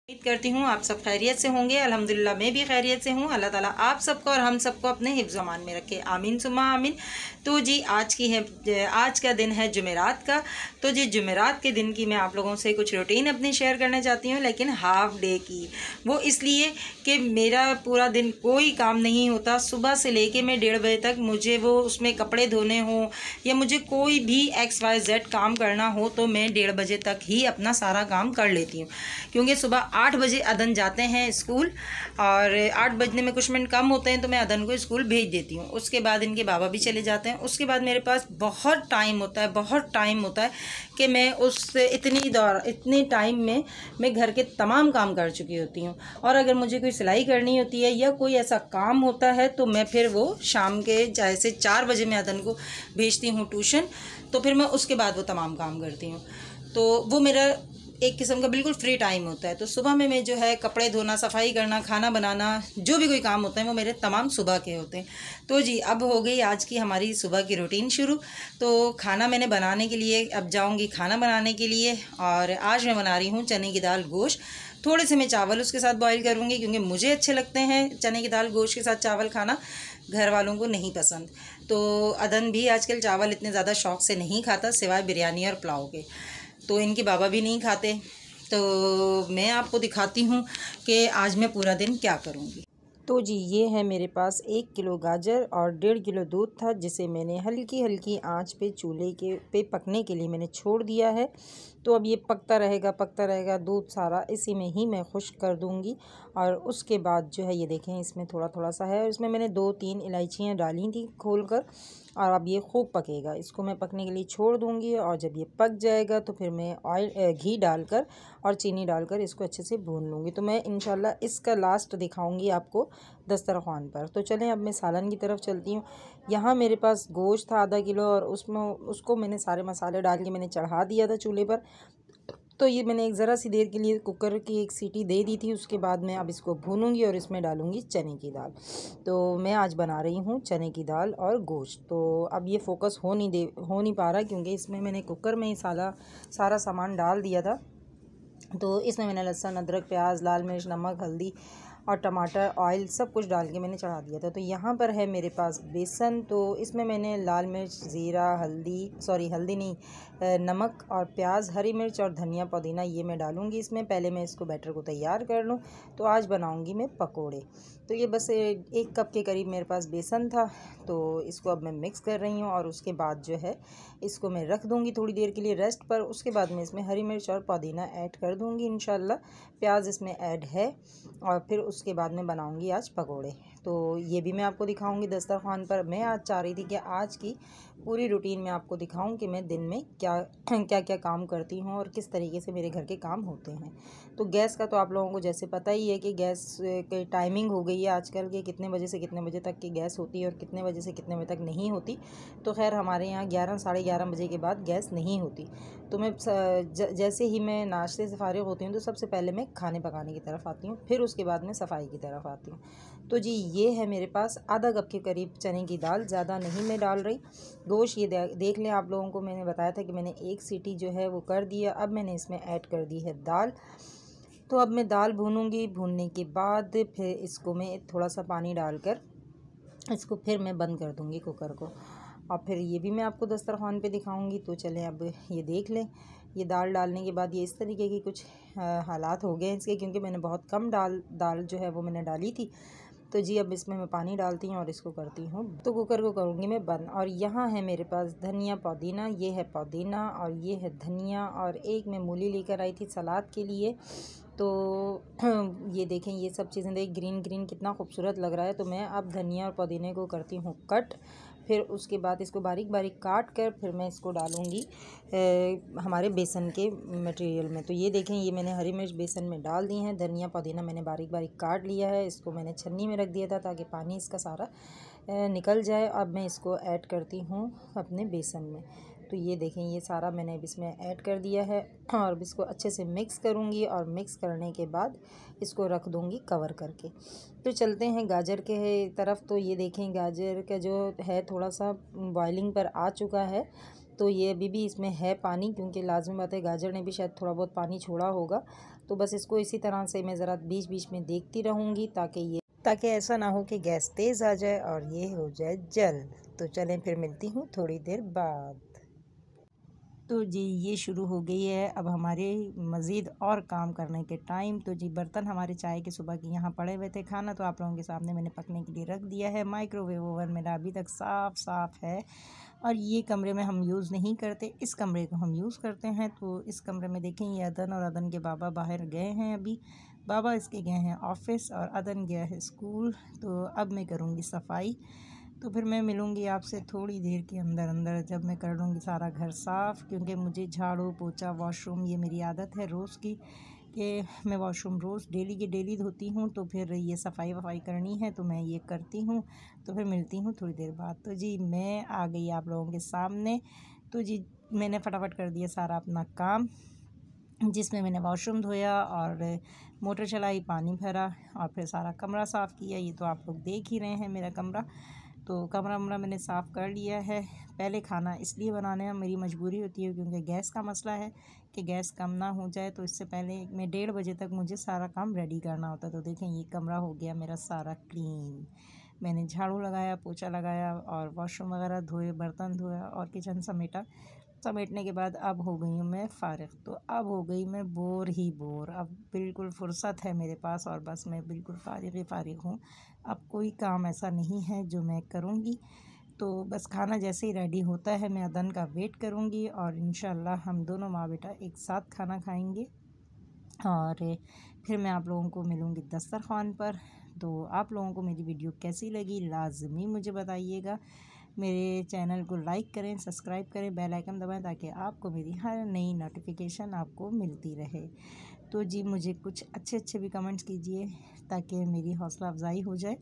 उम्मीद करती हूँ आप सब खैरियत से होंगे। अल्हम्दुलिल्लाह मैं भी खैरियत से हूँ। अल्लाह ताला आप सबको और हम सबको अपने हिफ्ज़ अमान में रखे, आमीन सुम्मा आमीन। तो जी आज का दिन है जुमेरात का। तो जी जुमेरात के दिन की मैं आप लोगों से कुछ रूटीन अपनी शेयर करना चाहती हूँ, लेकिन हाफ डे की। वो इसलिए कि मेरा पूरा दिन कोई काम नहीं होता। सुबह से लेके मैं 1:30 बजे तक मुझे वो उसमें कपड़े धोने हों या मुझे कोई भी XYZ काम करना हो तो मैं 1:30 बजे तक ही अपना सारा काम कर लेती हूँ, क्योंकि सुबह 8 बजे अदन जाते हैं स्कूल और 8 बजने में कुछ मिनट कम होते हैं तो मैं अदन को स्कूल भेज देती हूँ। उसके बाद इनके बाबा भी चले जाते हैं। उसके बाद मेरे पास बहुत टाइम होता है कि मैं इतने टाइम में मैं घर के तमाम काम कर चुकी होती हूँ। और अगर मुझे कोई सिलाई करनी होती है या कोई ऐसा काम होता है तो मैं फिर वो शाम के जैसे 4 बजे मैं अदन को भेजती हूँ ट्यूशन, तो फिर मैं उसके बाद वो तमाम काम करती हूँ। तो वो मेरा एक किस्म का बिल्कुल फ्री टाइम होता है। तो सुबह में मैं जो है कपड़े धोना, सफाई करना, खाना बनाना, जो भी कोई काम होता है वो मेरे तमाम सुबह के होते हैं। तो जी अब हो गई आज की हमारी सुबह की रूटीन शुरू। तो खाना मैंने बनाने के लिए अब जाऊंगी खाना बनाने के लिए, और आज मैं बना रही हूँ चने की दाल गोश्त। थोड़े से मैं चावल उसके साथ बॉईल करूँगी, क्योंकि मुझे अच्छे लगते हैं चने की दाल गोश्त के साथ चावल खाना, घर वालों को नहीं पसंद। तो अदन भी आजकल चावल इतने ज़्यादा शौक़ से नहीं खाता, सिवाय बिरयानी और पुलाव के। तो इनके बाबा भी नहीं खाते। तो मैं आपको दिखाती हूँ कि आज मैं पूरा दिन क्या करूँगी। तो जी ये है मेरे पास 1 किलो गाजर और 1.5 किलो दूध था, जिसे मैंने हल्की हल्की आंच पे चूल्हे पे पकने के लिए मैंने छोड़ दिया है। तो अब ये पकता रहेगा, दूध सारा इसी में ही मैं खुश्क कर दूँगी। और उसके बाद जो है ये देखें इसमें थोड़ा थोड़ा सा है, और इसमें मैंने 2-3 इलायचियाँ डाली थी खोल कर। और अब ये खूब पकेगा, इसको मैं पकने के लिए छोड़ दूँगी। और जब ये पक जाएगा तो फिर मैं घी डालकर और चीनी डालकर इसको अच्छे से भून लूँगी। तो मैं इंशाल्लाह इसका लास्ट दिखाऊँगी आपको दस्तरख़्वान पर। तो चलें अब मैं सालन की तरफ चलती हूँ। यहाँ मेरे पास गोश्त था आधा किलो, और उसको मैंने सारे मसाले डाल के मैंने चढ़ा दिया था चूल्हे पर। तो ये मैंने एक ज़रा सी देर के लिए कुकर की एक सीटी दे दी थी। उसके बाद मैं अब इसको भूनूंगी और इसमें डालूंगी चने की दाल। तो मैं आज बना रही हूँ चने की दाल और गोश्त। तो अब ये फोकस हो नहीं पा रहा, क्योंकि इसमें मैंने कुकर में ही सारा सामान डाल दिया था। तो इसमें मैंने लहसुन, अदरक, प्याज, लाल मिर्च, नमक, हल्दी और टमाटर, ऑयल सब कुछ डाल के मैंने चढ़ा दिया था। तो यहाँ पर है मेरे पास बेसन। तो इसमें मैंने लाल मिर्च, ज़ीरा, हल्दी नहीं, नमक और प्याज, हरी मिर्च और धनिया, पुदीना ये मैं डालूँगी इसमें। पहले मैं इसको बैटर को तैयार कर लूँ। तो आज बनाऊँगी मैं पकोड़े। तो ये बस 1 कप के करीब मेरे पास बेसन था। तो इसको अब मैं मिक्स कर रही हूँ, और उसके बाद जो है इसको मैं रख दूँगी थोड़ी देर के लिए रेस्ट पर। उसके बाद मैं इसमें हरी मिर्च और पुदीना ऐड कर दूँगी इंशाल्लाह। प्याज इसमें ऐड है, और फिर उसके बाद मैं बनाऊँगी आज पकोड़े। तो ये भी मैं आपको दिखाऊँगी दस्तरख़्वान पर। मैं आज चाह रही थी कि आज की पूरी रूटीन में आपको दिखाऊं कि मैं दिन में क्या क्या काम करती हूं और किस तरीके से मेरे घर के काम होते हैं। तो गैस का तो आप लोगों को जैसे पता ही है कि गैस की टाइमिंग हो गई है आजकल के, कितने बजे से कितने बजे तक की गैस होती है और कितने बजे से कितने बजे तक नहीं होती। तो खैर हमारे यहाँ 11 साढ़े 11 बजे के बाद गैस नहीं होती। तो मैं जैसे ही मैं नाश्ते से फारिग होती हूँ तो सबसे पहले मैं खाने पकाने की तरफ आती हूँ, फिर उसके बाद मैं सफाई की तरफ आती हूँ। तो जी ये है मेरे पास आधा कप के करीब चने की दाल, ज़्यादा नहीं मैं डाल रही। गोश्त ये देख लें, आप लोगों को मैंने बताया था कि मैंने 1 सीटी जो है वो कर दिया। अब मैंने इसमें ऐड कर दी है दाल। तो अब मैं दाल भूनूंगी। भूनने के बाद फिर इसको मैं थोड़ा सा पानी डालकर इसको फिर मैं बंद कर दूंगी कुकर को, और फिर ये भी मैं आपको दस्तरख़्वान पे दिखाऊंगी। तो चलें अब ये देख लें। ये दाल डालने के बाद ये इस तरीके की कुछ हालात हो गए इसके, क्योंकि मैंने बहुत कम दाल जो है वो मैंने डाली थी। तो जी अब इसमें मैं पानी डालती हूँ और इसको करती हूँ, तो कुकर को करूँगी मैं बंद। और यहाँ है मेरे पास धनिया, पुदीना, ये है पुदीना और ये है धनिया, और एक मैं मूली लेकर आई थी सलाद के लिए। तो ये देखें, ये सब चीज़ें देख ग्रीन कितना खूबसूरत लग रहा है। तो मैं अब धनिया और पुदीने को करती हूँ कट। फिर उसके बाद इसको बारीक बारीक काट कर फिर मैं इसको डालूँगी हमारे बेसन के मटेरियल में। तो ये देखें, ये मैंने हरी मिर्च बेसन में डाल दी हैं। धनिया पुदीना मैंने बारीक बारीक काट लिया है। इसको मैंने छन्नी में रख दिया था ताकि पानी इसका सारा निकल जाए। अब मैं इसको ऐड करती हूँ अपने बेसन में। तो ये देखें, ये सारा मैंने अब इसमें ऐड कर दिया है, और अब इसको अच्छे से मिक्स करूँगी। और मिक्स करने के बाद इसको रख दूँगी कवर करके। तो चलते हैं गाजर के तरफ। तो ये देखें, गाजर का जो है थोड़ा सा बॉइलिंग पर आ चुका है। तो ये अभी भी इसमें है पानी, क्योंकि लाजमी बात है गाजर ने भी शायद थोड़ा बहुत पानी छोड़ा होगा। तो बस इसको इसी तरह से मैं ज़रा बीच बीच में देखती रहूँगी ताकि ऐसा ना हो कि गैस तेज़ आ जाए और ये हो जाए जल। तो चलें फिर मिलती हूँ थोड़ी देर बाद। तो जी ये शुरू हो गई है अब हमारे मज़ीद और काम करने के टाइम। तो जी बर्तन हमारे चाय के सुबह के यहाँ पड़े हुए थे, खाना तो आप लोगों के सामने मैंने पकने के लिए रख दिया है। माइक्रोवेव ओवन मेरा अभी तक साफ़ है और ये कमरे में हम यूज़ नहीं करते, इस कमरे को हम यूज़ करते हैं। तो इस कमरे में देखें ये अदन और अदन के बाबा बाहर गए हैं, अभी बाबा इसके गए हैं ऑफ़िस और अदन गया है स्कूल। तो अब मैं करूँगी सफाई, तो फिर मैं मिलूँगी आपसे थोड़ी देर के अंदर जब मैं कर लूँगी सारा घर साफ़, क्योंकि मुझे झाड़ू पोछा वॉशरूम ये मेरी आदत है रोज़ की कि मैं वॉशरूम रोज़ डेली की डेली धोती हूँ। तो फिर ये सफाई वफाई करनी है तो मैं ये करती हूँ। तो फिर मिलती हूँ थोड़ी देर बाद। तो जी मैं आ गई आप लोगों के सामने। तो जी मैंने फटाफट कर दिया सारा अपना काम, जिसमें मैंने वॉशरूम धोया और मोटर चलाई, पानी भरा और फिर सारा कमरा साफ़ किया। ये तो आप लोग देख ही रहे हैं मेरा कमरा। तो कमरा वमरा मैंने साफ़ कर लिया है। पहले खाना इसलिए बनाने में मेरी मजबूरी होती है क्योंकि गैस का मसला है कि गैस कम ना हो जाए। तो इससे पहले मैं 1:30 बजे तक मुझे सारा काम रेडी करना होता है। तो देखें ये कमरा हो गया मेरा सारा क्लीन। मैंने झाड़ू लगाया, पोछा लगाया और वॉशरूम वगैरह धोए, बर्तन धोया और किचन समेटने के बाद अब हो गई हूँ मैं फ़ारिग। तो अब हो गई मैं बोर। अब बिल्कुल फ़ुर्सत है मेरे पास और बस मैं बिल्कुल फ़ारिग हूँ। अब कोई काम ऐसा नहीं है जो मैं करूँगी। तो बस खाना जैसे ही रेडी होता है मैं अदन का वेट करूँगी और इंशाल्लाह हम दोनों माँ बेटा एक साथ खाना खाएँगे और फिर मैं आप लोगों को मिलूँगी दस्तरख़्वान पर। तो आप लोगों को मेरी वीडियो कैसी लगी लाज़मी मुझे बताइएगा। मेरे चैनल को लाइक करें, सब्सक्राइब करें, बेल आइकन दबाएं ताकि आपको मेरी हर नई नोटिफिकेशन आपको मिलती रहे। तो जी मुझे कुछ अच्छे भी कमेंट्स कीजिए ताकि मेरी हौसला अफजाई हो जाए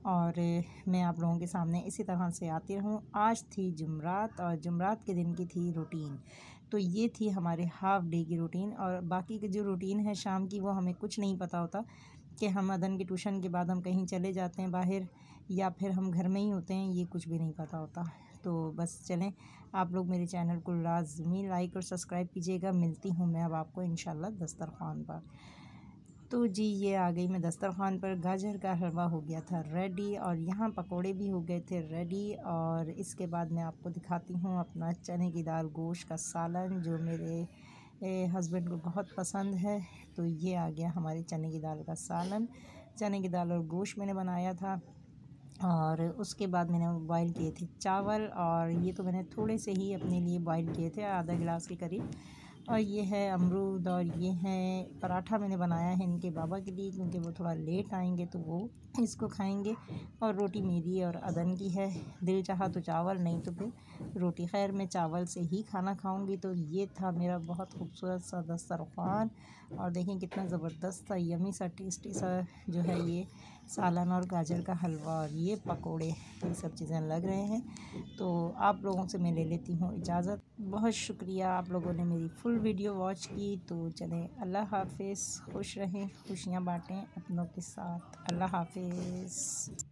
और मैं आप लोगों के सामने इसी तरह से आती रहूँ। आज थी जुमरात और जुमरात के दिन की थी रूटीन। तो ये थी हमारे हाफ़ डे की रूटीन और बाकी की जो रूटीन है शाम की वो हमें कुछ नहीं पता होता कि हम अदन के ट्यूशन के बाद हम कहीं चले जाते हैं बाहर या फिर हम घर में ही होते हैं, ये कुछ भी नहीं पता होता। तो बस चलें आप लोग मेरे चैनल को लाज़मी लाइक और सब्सक्राइब कीजिएगा। मिलती हूँ मैं अब आपको इंशाल्लाह दस्तरख़्वान पर। तो जी ये आ गई मैं दस्तरख़्वान पर। गाजर का हलवा हो गया था रेडी और यहाँ पकोड़े भी हो गए थे रेडी और इसके बाद मैं आपको दिखाती हूँ अपना चने की दाल गोश्त का सालन जो मेरे हस्बैंड को बहुत पसंद है। तो ये आ गया हमारे चने की दाल का सालन। चने की दाल और गोश्त मैंने बनाया था और उसके बाद मैंने बॉईल किए थे चावल और ये तो मैंने थोड़े से ही अपने लिए बॉईल किए थे, आधा गिलास के करीब। और ये है अमरूद और ये है पराठा मैंने बनाया है इनके बाबा के लिए क्योंकि वो थोड़ा लेट आएंगे तो वो इसको खाएंगे और रोटी मेरी और अदन की है। दिल चाहा तो चावल, नहीं तो फिर रोटी। खैर मैं चावल से ही खाना खाऊंगी। तो ये था मेरा बहुत खूबसूरत सा दस्तरख़्वान और देखें कितना ज़बरदस्त सा यमी सा टेस्टी सा जो है ये सालन और गाजर का हलवा और ये पकोड़े, ये सब चीज़ें लग रहे हैं। तो आप लोगों से मैं ले लेती हूँ इजाज़त। बहुत शुक्रिया आप लोगों ने मेरी फुल वीडियो वॉच की। तो चलें अल्लाह हाफ़िज़, खुश रहें, खुशियाँ बाँटें अपनों के साथ। अल्लाह हाफ़िज़।